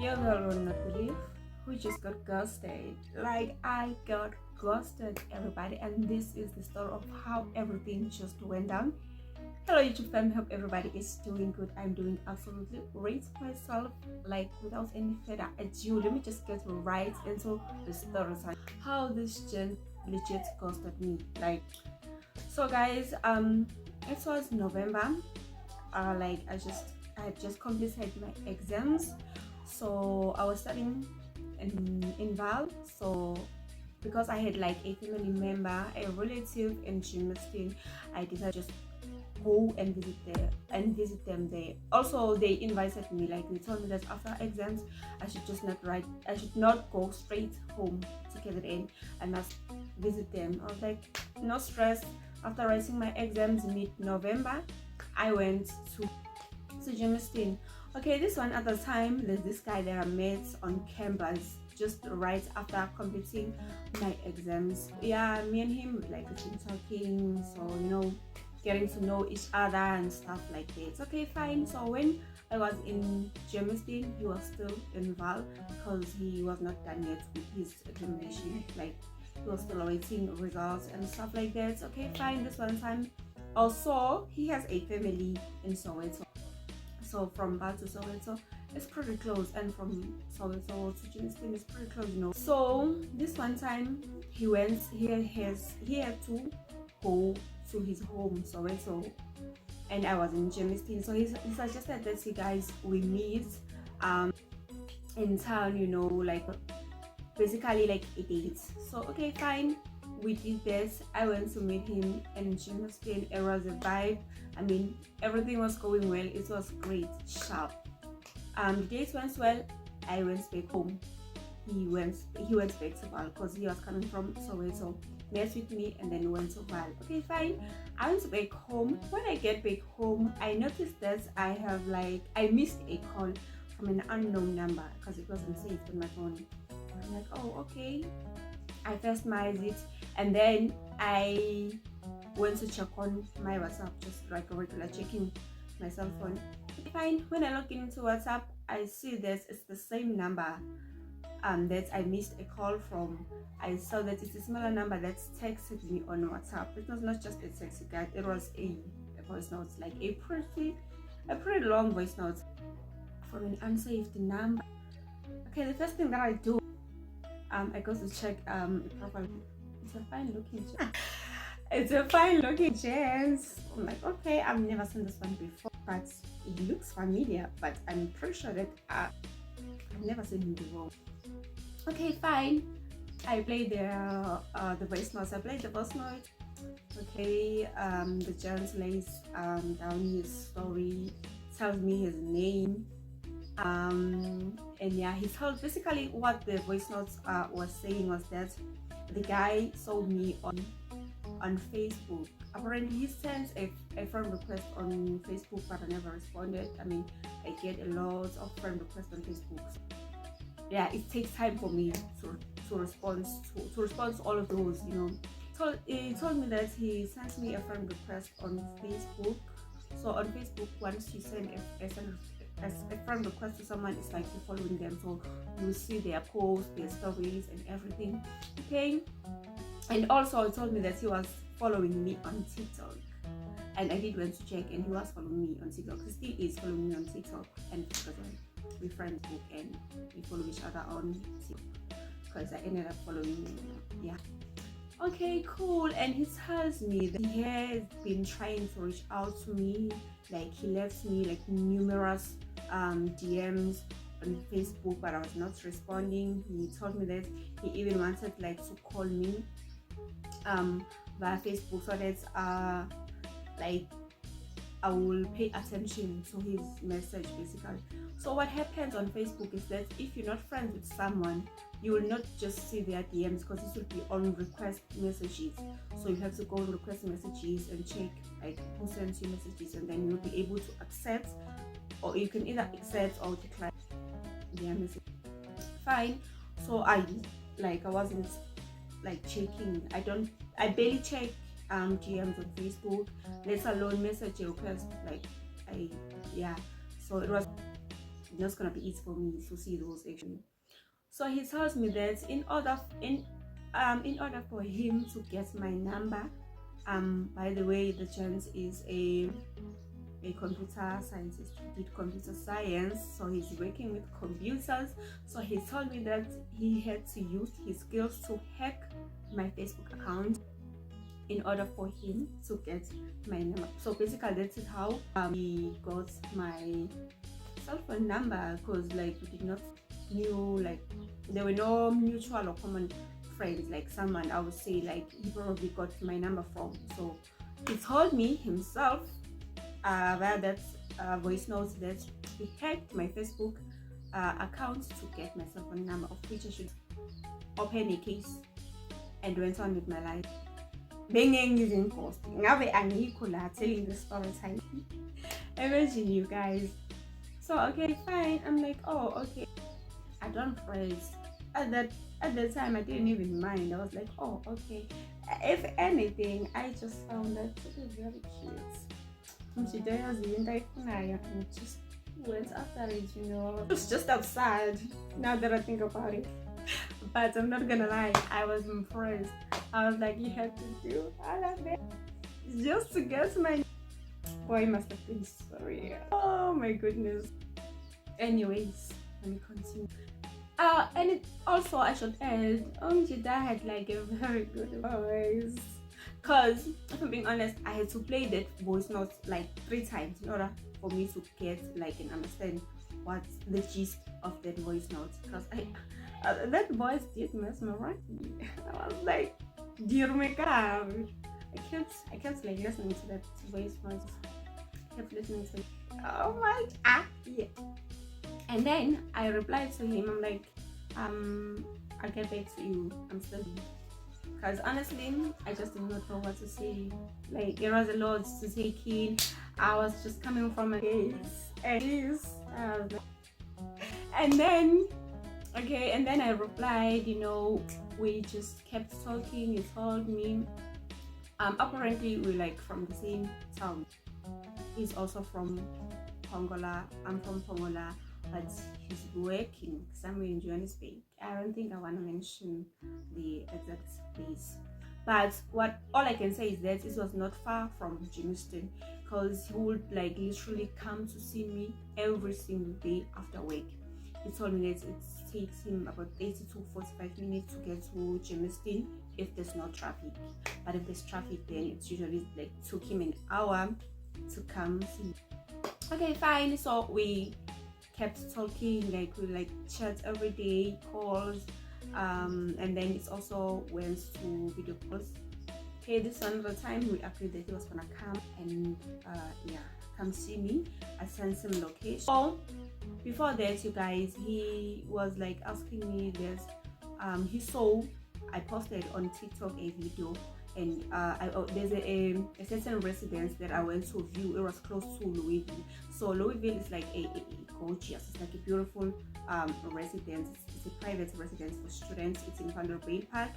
You girl will not believe we just got ghosted. Like I got ghosted, everybody, and this is the story of how everything just went down. Hello YouTube fam, hope everybody is doing good. I'm doing absolutely great myself. Like without any further ado, let me just get right into the story. How this gen legit ghosted me. Like so guys, it was November. Like I had just completed my exams, so I was studying in Val. So because I had like a family member, a relative in Gymnastin, I decided just go and visit them there. Also they invited me, like they told me that after exams I should not go straight home to get it in. I must visit them. I was like, no stress. After writing my exams mid-November, I went to Jamestown. Okay, this one at the time, there's this guy that I met on campus just right after completing my exams. Yeah, me and him like we've been talking, so getting to know each other and stuff like that. Okay, fine. So when I was in Jamestown, he was still in Val because he was not done yet with his examination. Like he was still awaiting results and stuff like that. Okay, fine. This one time, also he has a family in Soweto. So from Val to Soweto it's pretty close, and from Soweto to Jamestown is pretty close, So this one time he had to go to his home Soweto, and I was in Jamestown. So he suggested that you guys we meet in town, like basically like a date. So okay, fine. We did this. I went to meet him in Jamestown. It was a vibe. I mean, everything was going well. It was great, sharp. The date went well. I went back home. He went back to Val because he was coming from Soweto. Met with me and then went to Val. Okay, fine. I went back home. When I get back home, I noticed that I missed a call from an unknown number because it wasn't saved on my phone. I'm like, oh, okay. I first mined it, and then I went to check on my WhatsApp, just like a regular checking my cell phone. Fine. When I log into WhatsApp, I see that it's the same number that I missed a call from. I saw that it's a similar number that texted me on WhatsApp. It was not just a text, guys. It was a voice note, like a pretty long voice note from an unsaved number. Okay, the first thing that I do, I go to check a profile. It's a fine looking it's a fine looking gents. I'm like, okay, I've never seen this one before, but it looks familiar, but I'm pretty sure that I've never seen him before. Okay, fine. I played the voice notes. I played the voice note. Okay, the gent lays down his story, tells me his name, and yeah, he told basically what the voice notes was saying was that the guy saw me on Facebook. Apparently he sent a friend request on Facebook, but I never responded. I mean, I get a lot of friend requests on Facebook. Yeah, it takes time for me to respond to all of those, So he told me that he sent me a friend request on Facebook. So on Facebook, once you send a friend request to someone, it's like you're following them, so you see their posts, their stories and everything. Okay, and also he told me that he was following me on TikTok, and I did went to check, and he was following me on TikTok. He still is following me on TikTok, and because we friends book and we follow each other on TikTok, because I ended up following him. Yeah. Okay, cool. And he tells me that he has been trying to reach out to me. Like he left me like numerous DMs on Facebook, but I was not responding. He told me that he even wanted like to call me via Facebook, so that like I will pay attention to his message basically. So what happens on Facebook is that if you're not friends with someone, you will not just see their DMs, because this will be on request messages. So you have to go to request messages and check like who sends you messages, and then you'll be able to accept, or you can either accept or decline their message. Fine. So I wasn't like checking. I barely check DMs on Facebook, let alone message request. So it was it's not gonna be easy for me to see those actually. So he tells me that in order for him to get my number, by the way, the chance is a computer scientist. He did computer science, so he's working with computers. So he told me that he had to use his skills to hack my Facebook account in order for him to get my number. So basically that is how he got my cell phone number, because like we did not knew, like there were no mutual or common friends, like someone I would say like he probably got my number from. So he told me himself via that voice note that he hacked my Facebook account to get my cell phone number, of which I should open a case, and went on with my life. Banging using posting. Ngabe angikho la telling the story time. Imagine you guys. So okay, fine. I'm like, oh okay. I don't phrase. At that time I didn't even mind. I was like, oh okay. If anything, I just found that it was very cute. And just went after it, you know. It's just absurd now that I think about it. But I'm not gonna lie, I was impressed. I was like, you have to do all of that just to get my boy. Must have been sorry. Oh my goodness. Anyways, let me continue. And it also, I should add, Jida had like a very good voice. Cause if I'm being honest, I had to play that voice note like 3 times in order for me to get like and understand what's the gist of that voice note. Because that voice did mesmerize me. I was like, dear my God, I can't like listening to that voice note. I kept listening to it. Oh my God, yeah. And then I replied to him. I'm like, I'll get back to you. I'm studying. Because honestly, I just did not know what to say. Like, there was a lot to take in. I was just coming from a case. And then, okay, and then I replied, you know, we just kept talking. He told me, apparently we're like from the same town. He's also from Pongola. I'm from Pongola, but he's working somewhere in Johannesburg. I don't think I want to mention the exact place, but all I can say is that it was not far from Jamestown, because he would like literally come to see me every single day after work. He told me that it takes him about 30 to 45 minutes to get to Jamestown if there's no traffic, but if there's traffic, then it's usually like took him an hour to come see me. Okay, fine. So we kept talking, like we like chat every day, calls, and then it's also went to video calls. Okay, this another time we agreed that he was gonna come and come see me. I sent some location. So before that, you guys, he was like asking me this. He saw I posted on TikTok a video, and there's a certain residence that I went to view. It was close to Louisville. So Louisville is like a gorgeous, it's like a beautiful residence. It's a private residence for students. It's in Vanderbilt Park.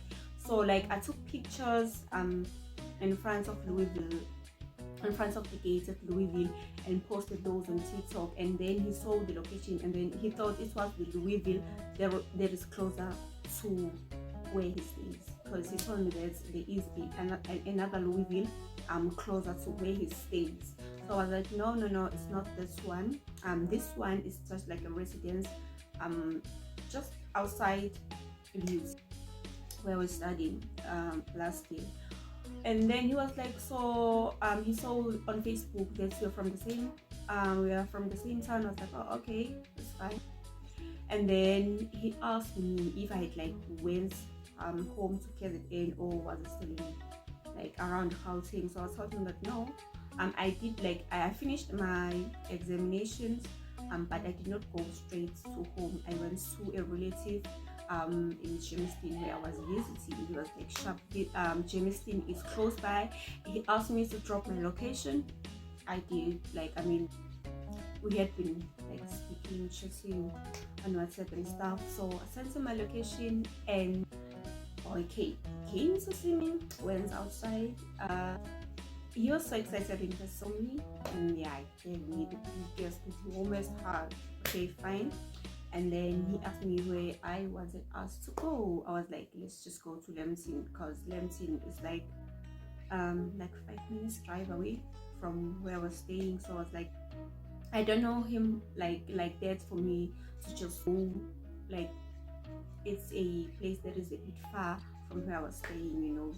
So like I took pictures in front of Louisville, in front of the gates of Louisville, and posted those on TikTok. And then he saw the location, and then he thought it was the Louisville that is closer to where he stays, because he told me that there is another Louisville closer to where he stays. So I was like, no, it's not this one. This one is just like a residence just outside Leeds, where we're studying last year. And then he was like, so he saw on Facebook that we are from the same town. I was like, oh okay, that's fine. And then he asked me if I had like went home to KZN, or was it still in, like around Gauteng. So I told him that no, I did, like I finished my examinations, but I did not go straight to home. I went to a relative in Jamestown where I was visiting. He was like, sharp, Jamestown is close by. He asked me to drop my location. I did. Like, I mean, we had been like speaking, chatting on WhatsApp and stuff. So I sent him my location, and okay, he came to see me, went outside. He was so excited when he saw me, and yeah, he gave me the biggest, warmest hug. okay, fine. And then he asked me where I wanted us to go. I was like, let's just go to Lemton, because Lemton is like 5 minutes drive away from where I was staying. So I was like, I don't know him like that for me to just go. Like, it's a place that is a bit far from where I was staying, you know.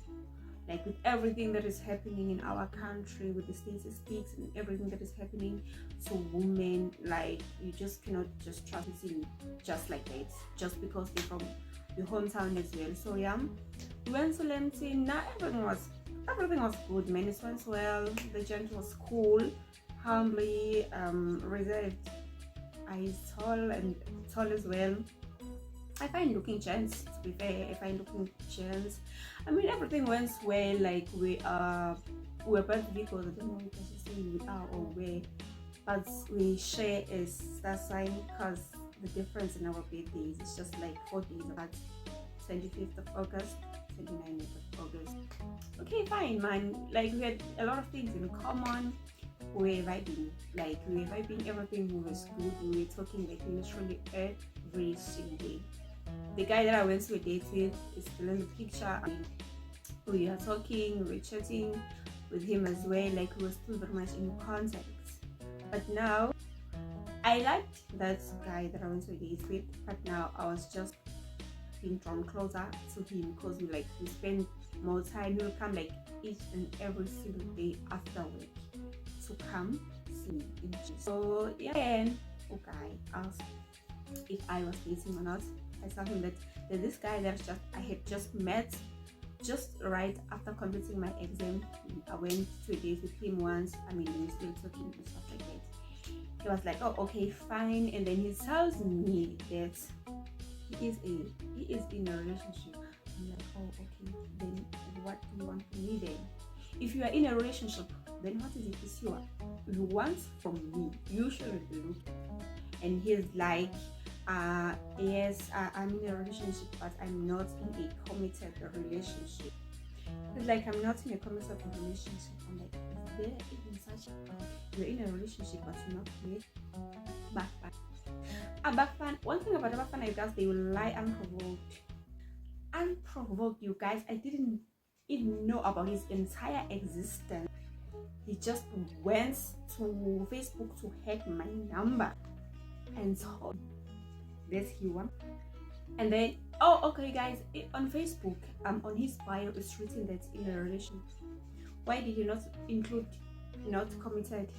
Like, with everything that is happening in our country, with the statistics and everything that is happening to women, like, you just cannot just trust it just like that, just because they're from your hometown as well. So yeah, we went to Lemton. Now everything was good, man. It went well. The gent was cool, humbly reserved. I tall as well. I find looking gents, to be fair. I find looking gents. I mean, everything went well. Like, we're both vehicles. I don't know if I should say we are or where, but we share a star sign, because the difference in our birthdays is just like 4 days apart. 25th of August, 29th of August. Okay, fine, man. Like, we had a lot of things in common. We were vibing, everything was good. We were talking like literally every single day. The guy that I went to a date with is still in the picture. I mean, we are talking, we were chatting with him as well, like we were still very much in contact. But now, I liked that guy that I went to a date with, but now I was just being drawn closer to him, because we spend more time. He'll come like each and every single day after work to come see me. So yeah, and okay, asked if I was dating or not. I told him that there's this guy that I had just met just right after completing my exam. I went to a date with him once. I mean, we were still talking and stuff like that. He was like, oh, okay, fine. And then he tells me that he is in a relationship. I'm like, oh, okay, then what do you want from me then? If you are in a relationship, then what is it you want from me? You should do. And he's like, yes, I'm in a relationship, but I'm not in a committed relationship. It's like, I'm not in a committed relationship. I'm like, is there even such a, you're in a relationship but you're not with backfan? A backfan, one thing about a backfan, you guys, they will lie unprovoked, you guys. I didn't even know about his entire existence. He just went to Facebook to hack my number and told this he won. And then, oh, okay, guys, on Facebook, on his bio, it's written that in a relationship. Why did you not include not committed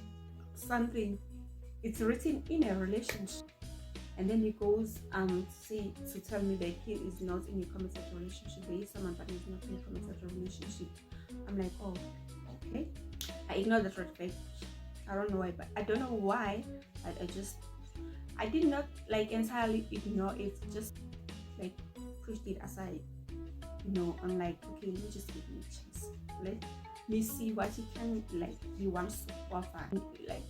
something? It's written in a relationship. And then he goes to tell me that he is not in a committed relationship. There is someone, but he's not in a committed relationship. I'm like, oh, okay. I ignored the red flag. I don't know why, but I don't know why. I did not like entirely ignore it. Just like pushed it aside. You know, I'm like, okay, let me just give him a chance. Let me see what he wants to offer. Like,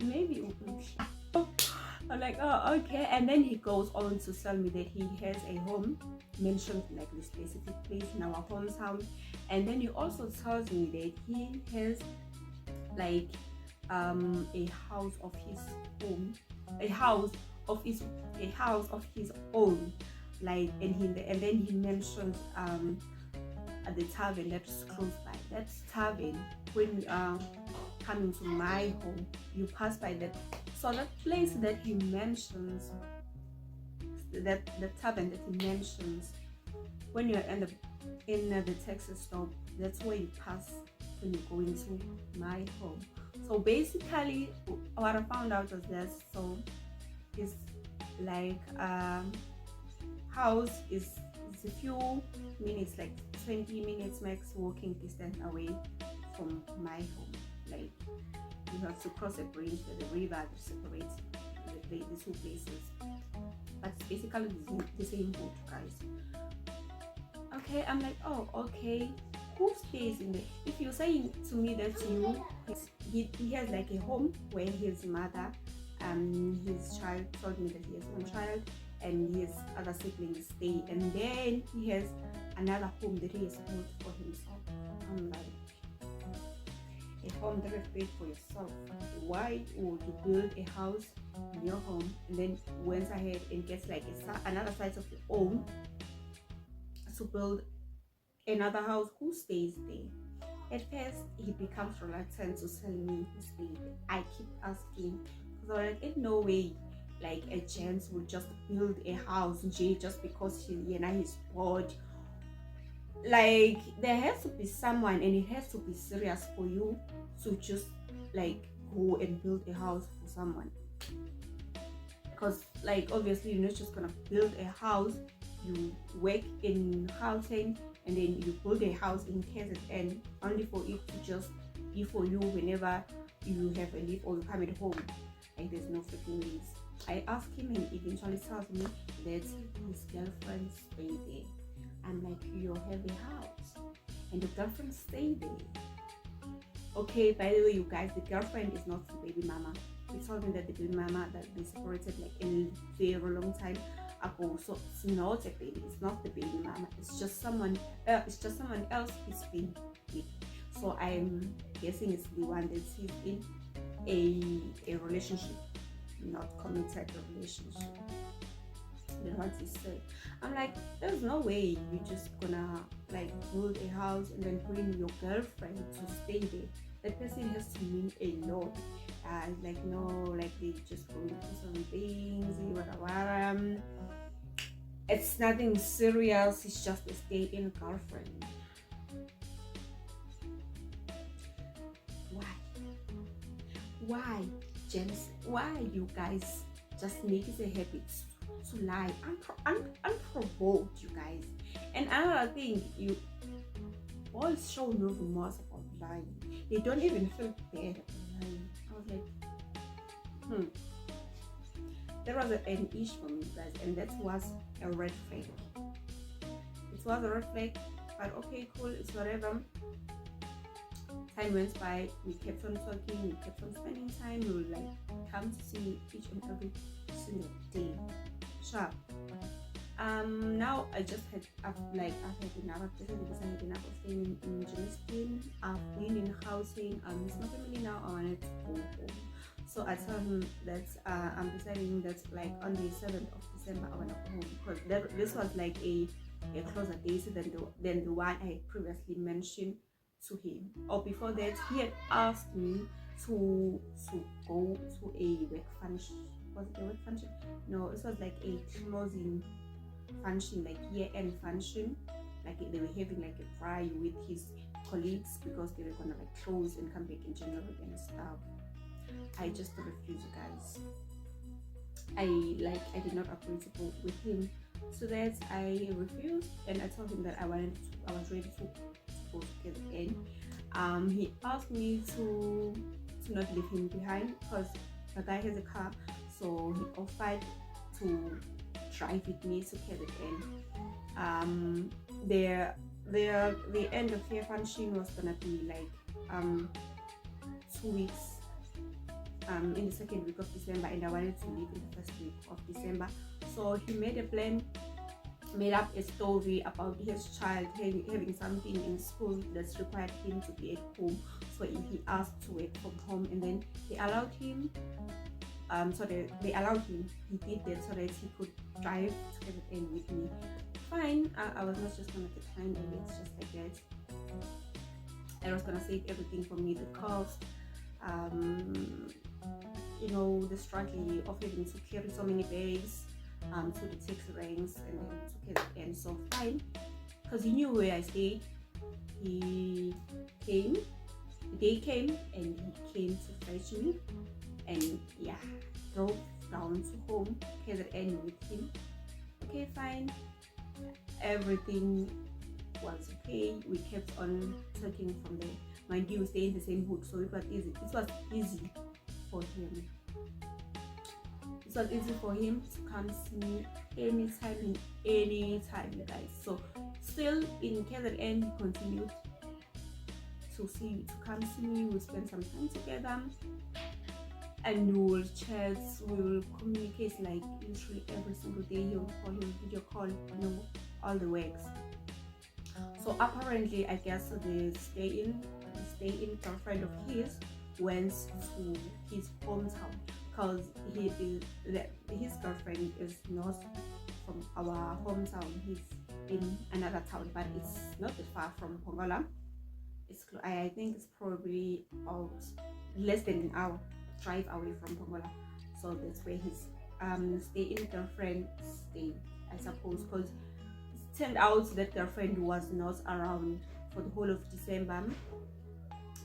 maybe it will be. I'm like, oh, okay. And then he goes on to tell me that he has a home, mentioned like the specific place in our hometown. And then he also tells me that he has like a house of his own, a house of his own. Like, and then he mentions at the tavern that's close by. That tavern, when you are coming to my home, you pass by that. So that place that he mentions, that the tavern that he mentions, when you're in the Texas stop, that's where you pass when you go into my home. So basically, what I found out was that it's like house is a few minutes, like 20 minutes max walking distance away from my home. Like, you have to cross a bridge, the river that separates the two places. But it's basically the same boat, guys. Okay, I'm like, oh, okay. Who stays in there? If you're saying to me that he has like a home where his mother and his child, told me that he has one child and his other siblings stay, and then he has another home that he has built for himself. I'm like, a home that is paid for yourself. Why would you build a house in your home and then went ahead and gets like another site of your own to build another house? Who stays there? At first, he becomes reluctant to tell me who stayed there. I keep asking because I'm like, in no way, like a gent will just build a house just because he's bored. Like there has to be someone, and it has to be serious for you to just like go and build a house for someone. Because like obviously you're not just gonna build a house. You work in housing and then you build a house in KZN only for it to just be for you whenever you have a leave or you come at home. Like there's no freaking ways. I asked him and he eventually tells me that his girlfriend stay there. I'm like, you have a house and your girlfriend stay there. Okay, by the way, you guys, the girlfriend is not the baby mama. He told me that the baby mama that they separated like a very long time ago. So it's not a baby. It's not the baby mama. It's just someone. It's just someone else he's been with. So I'm guessing it's the one that he's in a relationship, not committed relationship. Then what he said, I'm like, there's no way you're just gonna like build a house and then bring your girlfriend to stay there. That person has to mean a lot. Like no, like they just going to do some things, whatever. It's nothing serious. It's just a stay-in girlfriend. Why, James? Why you guys just make it a habit to lie unprovoked, you guys? And another thing, you boys show no remorse about lying. They don't even feel bad about lying. I was like, That was an issue for me, guys, and that was a red flag. It was a red flag, but okay, cool, it's whatever. Time went by, we kept on talking, we kept on spending time, we would like come to see each and every single day. Sure. Now I just I've had enough of this because I had enough of staying in Jerusalem. I've been in housing, it's my family now, I wanted to go home. So I told him that I'm deciding that like on the 7th of December I wanna go home because this was like a closer date than the one I had previously mentioned to him. Or before that, he had asked me to go to a work function. Was it a work function? No, it was like a closing function, like year-end function. Like they were having like a fry with his colleagues because they were gonna like close and come back in January and stuff. I just refused, guys. I did not agree to go with him, so that I refused, and I told him that I was ready to go together again. He asked me to not leave him behind because the guy has a car, so he offered to drive with me to KZN. The end of year function was gonna be like 2 weeks in the second week of December, and I wanted to leave in the first week of December. So he made a plan, made up a story about his child having something in school that's required him to be at home. So he asked to work from home, and then they allowed him. They allowed him. He did that so that he could drive to KZN with me. Fine. I was not just gonna decline it. It's just like that. I was gonna save everything for me, the cost. The struggle of having to carry so many bags to the taxi ranks and then to KZN. So fine, because he knew where I stayed. They came and he came to fetch me, and yeah, drove down to home, KZN with him. Okay, fine, everything was okay. We kept on talking from there. Mind you, we stay in the same hood, so it was easy. It was easy for him. It was easy for him to come see me anytime, you guys. So still in KZN, he continued to come see me. We'll spend some time together, and we will chat. We will communicate like literally every single day. He will call, he will video call, all the works. So apparently, I guess the stay stay-in girlfriend of his went to his hometown, because his girlfriend is not from our hometown. He's in another town, but it's not that far from Pongola. I think it's probably about less than an hour drive away from Pongola. So that's where his stay-in girlfriend stayed, I suppose, because it turned out that girlfriend was not around for the whole of December,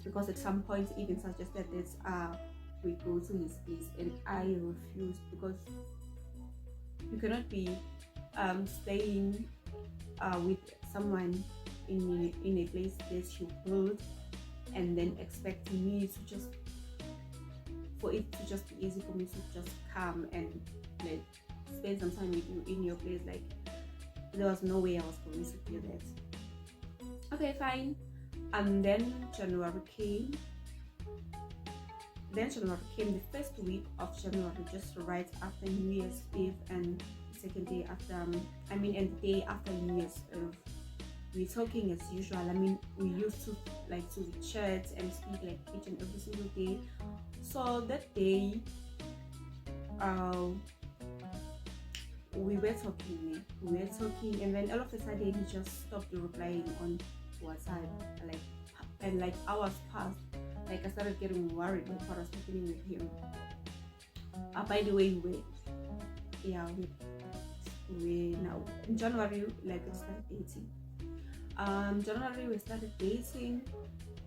because at some point even suggested that we go to his place, and I refused, because you cannot be staying with someone in a place that you build and then expect me to just for it to just be easy for me to just come and like spend some time with you in your place. Like, there was no way I was going to do that. Okay, fine. And then January came. The first week of January, just right after New Year's Eve, and the second day after, and the day after New Year's Eve. We're talking as usual. I mean, we used to like to chat and speak like each and every single day. So that day, we were talking, and then all of a sudden he just stopped replying on WhatsApp. Like hours passed. Like, I started getting worried with what was happening with him. By the way, we now in January, like, we started dating. January we started dating,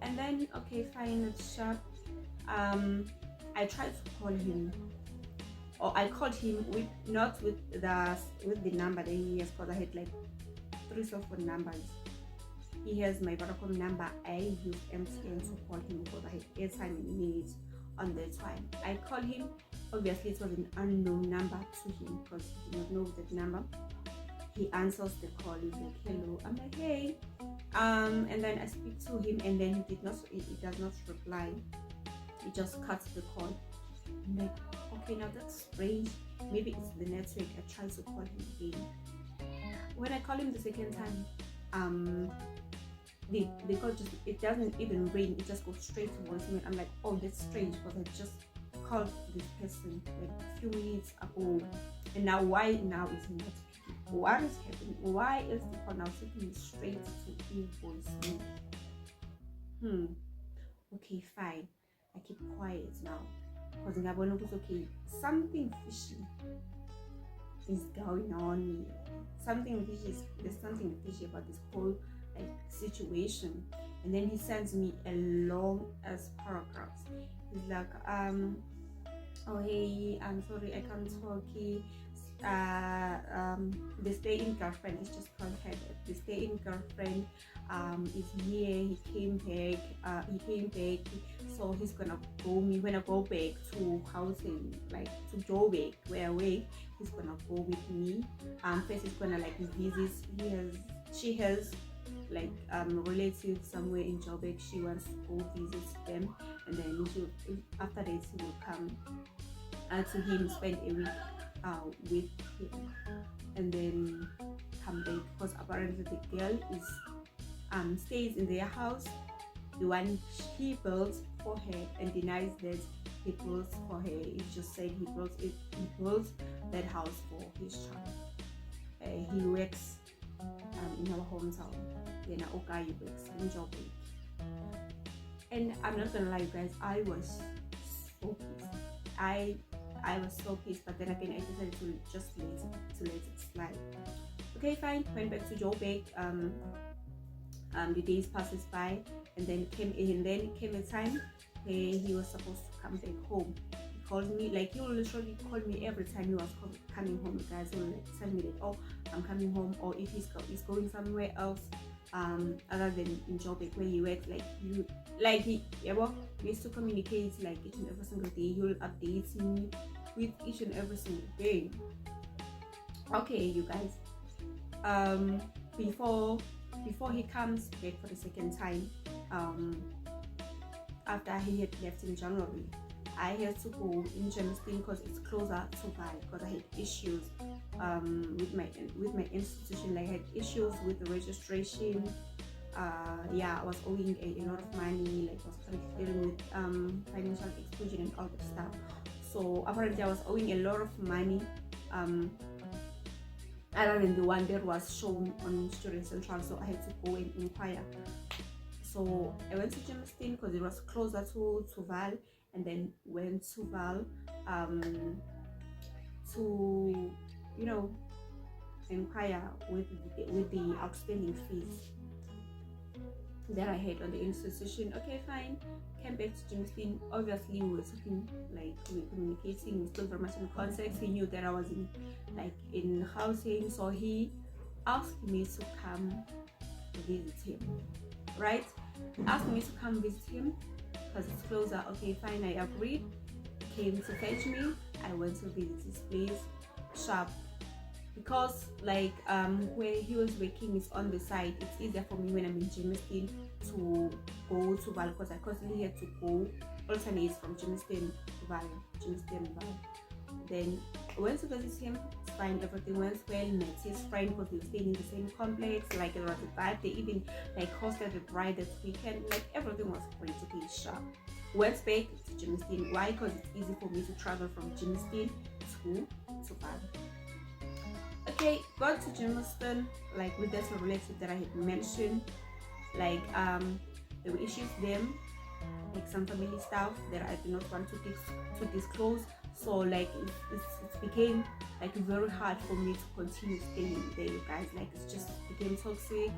and then okay, fine, it's sharp. I tried to call him, or I called him with not with the number that he has, because I had like 3 cell phone numbers. He has my Vodacom number. I used MTN to call him because I had airtime and minutes on that time. I called him. Obviously, it was an unknown number to him because he did not know that number. He answers the call. He's like, "Hello." I'm like, "Hey," and then I speak to him, and then he does not reply. He just cuts the call. I'm like, okay, now that's strange. Maybe it's the network. I try to call him again. When I call him the second time, the call it doesn't even ring. It just goes straight to voicemail. I'm like, oh, that's strange, because I just called this person like a few minutes ago, and now why now is he not picking? What is happening? Why is the call now taking straight to voicemail? Okay, fine. I keep quiet now, because in Gabon it's okay. Something fishy is going on here. There's something fishy about this whole like situation. And then he sends me a long as paragraph. He's like, oh hey, I'm sorry, I can't talk. The stay-in girlfriend is just called her. The stay-in girlfriend is here. He came back. So he's gonna go me when I go back to housing, like to Joburg, where I work. He's gonna go with me. First he's gonna like visit. She has like relatives somewhere in Joburg. She wants to go visit them, and then after that he will come to him, spend a week with him, and then come back, because apparently the girl is stays in their house, the one he built for her, and denies that he built for her. He just said he built that house for his child. He works in our hometown. Then Okai works in Joburg. And I'm not gonna lie, you guys, I was so pissed. I was so pissed, but then again I decided to just let it slide. Okay, fine. Went back to Joburg. The days passes by, and then came a time where he was supposed to come back home. He called me, like, he will literally call me every time he was coming home. The guys will like tell me that, oh, I'm coming home, or if he's going somewhere else other than in Joburg where he works. We used to communicate like each and every single day. He will update me with each and every single day. Okay, you guys, before he comes back for the second time, after he had left in January, I had to go in Germiston because it's closer to Val, because I had issues with my institution. Like, I had issues with the registration, yeah, I was owing a lot of money, like I was currently dealing with financial exclusion and all that stuff. So apparently I was owing a lot of money, other than the one that was shown on Student Central, so I had to go and inquire. So I went to Jamestown because it was closer to Val, and then went to Val to, you know, inquire with the outstanding fees that I had on the institution. Okay, fine. Came back to Jamestown. Obviously, we were talking, like we were communicating. We still very much in context. He knew that I was in housing, so he asked me to come visit him. Right? He asked me to come visit him because it's closer. Okay, fine. I agreed. Came to fetch me. I went to visit his place. Sharp, because like where he was working is on the side. It's easier for me when I'm in Jamestown to go to Val, because I constantly had to go alternates from Jamestown to Val, Jamestown Val. Then went to visit him. It's fine, everything went well. Met his friend because we were staying in the same complex. Like it was a vibe. They even like hosted a bride that weekend. Like everything was great. Okay, sharp. Went back to Jamestown. Why? Because it's easy for me to travel from Jamestown to Val. Okay, got to Jamestown, like with that relative that I had mentioned. Like there were issues there, like some family stuff that I do not want to disclose. So like it became like very hard for me to continue staying there, you guys. Like it just became toxic.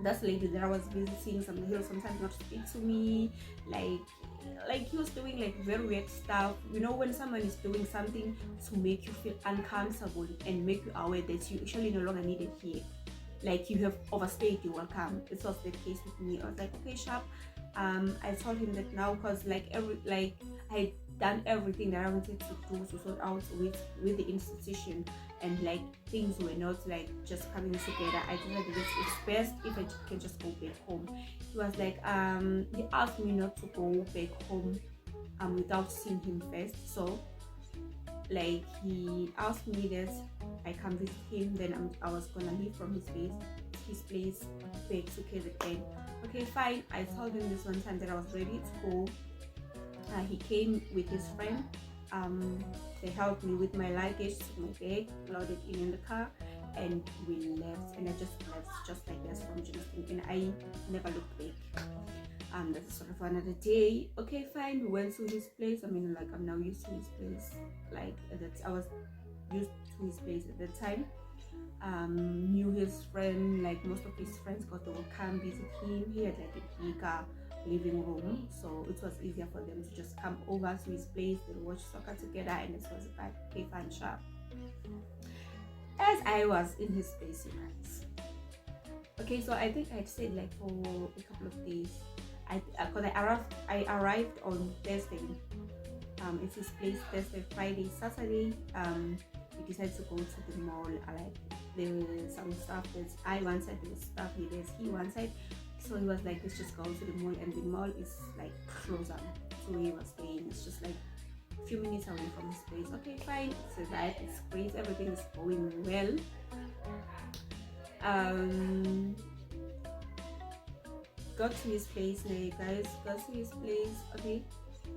That lady that I was visiting, he'll sometimes not speak to me, like he was doing like very weird stuff. You know, when someone is doing something to make you feel uncomfortable and make you aware that you actually no longer needed here, like you have overstayed your welcome. It was the case with me. I was like, okay, sharp. I told him that now, because like I had done everything that I wanted to do to sort out with the institution, and like things were not like just coming together. I decided that it's best if I can just go back home. He was like, he asked me not to go back home without seeing him first. So like he asked me that I come visit him, then I was gonna leave from his place back to KZN. Okay, fine. I told him this one time that I was ready to go. He came with his friend. They helped me with my luggage, took my bag, loaded in the car, and we left. And I just left just like this from Jamestown, and I never looked back. That's sort of another day. Okay, fine. We went to his place. I mean, like I'm now used to his place. Like I was used to his place at that time. Knew his friend, like most of his friends, because they would come visit him. He had like a bigger living room, so it was easier for them to just come over to his place. They watch soccer together, and it was like okay, fine, sharp. As I was in his place, you guys. Okay, so I think I'd stayed like for a couple of days. I arrived on Thursday. It's his place Thursday, Friday, Saturday. We decided to go to the mall. Like there was some stuff that I wanted, there was stuff he wanted. So he was like, let's just go to the mall, and the mall is like closer to where he was staying. It's just like a few minutes away from his place. Okay, fine. So that is great. Everything is going well. Got to his place now, guys. Got to his place. Okay.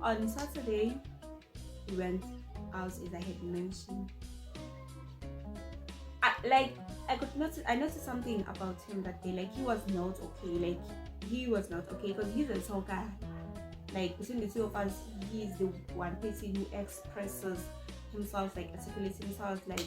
On Saturday, we went out, as I had mentioned. I noticed something about him that day. Like he was not okay. Like he was not okay because he's a talker. Like between the two of us, he's the one person who expresses himself, like articulates himself, like